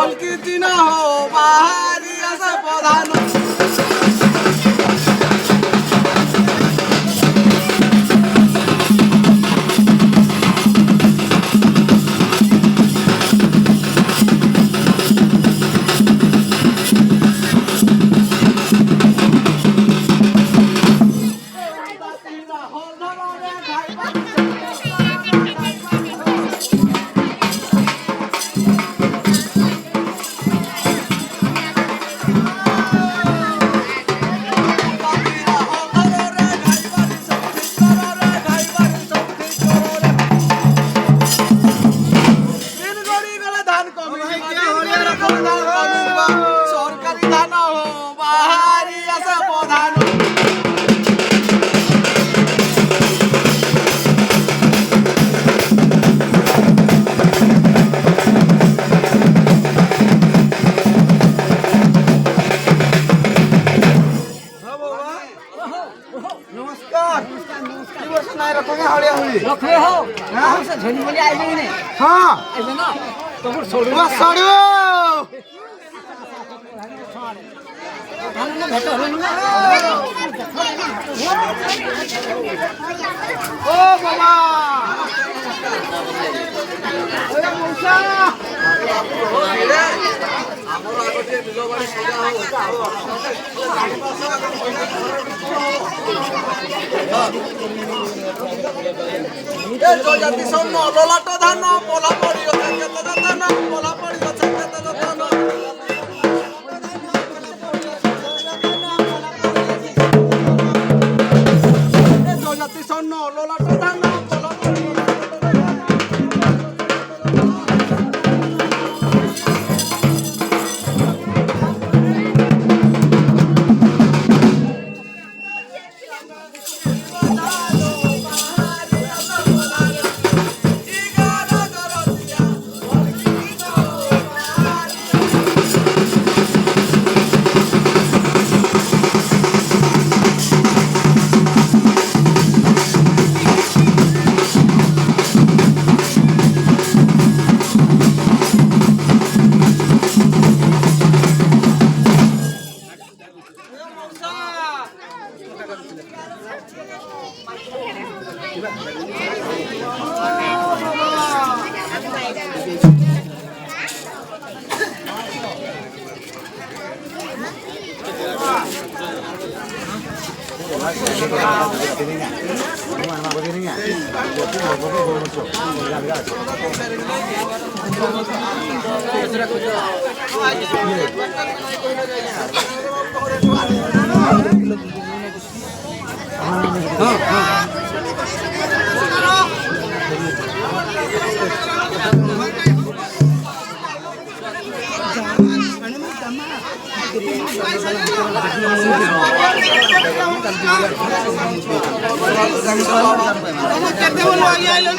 কলকি দিন হো বাহারি আসে প্রধান সরকারি ধান হো বাহারি আসে প্রধান नमस्कार की वर्ष नाही रखोगे हळ्या हळी रखे हो हम से झनी बोली आइबे ने हां आइबे ना तो फिर छोड़ बस साडू हम ने भेट हो ना ओ बाबा ओरे मौसा ଆମର ଆଗଟେ ବିଲ ବାଡ଼ି ସଜା ହଉ ଜାତି ସ୍ୱର୍ଣ୍ଣ ଲଲାଟ ଧାନ ପଲା ପଡ଼ି ଅଛି କେତେ ଧାନ ପଲା ପଡ଼ି ଅଛି କେତେ ଧାନ জাতি স্বর্ণ ললাট ধান পলা পড়ি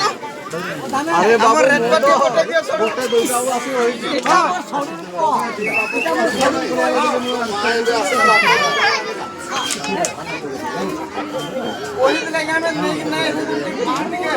अरे बाबा रेट पर गोटे दियो गोटे दुईटा आसी होई हां ओही दिन गाय में नहीं मार के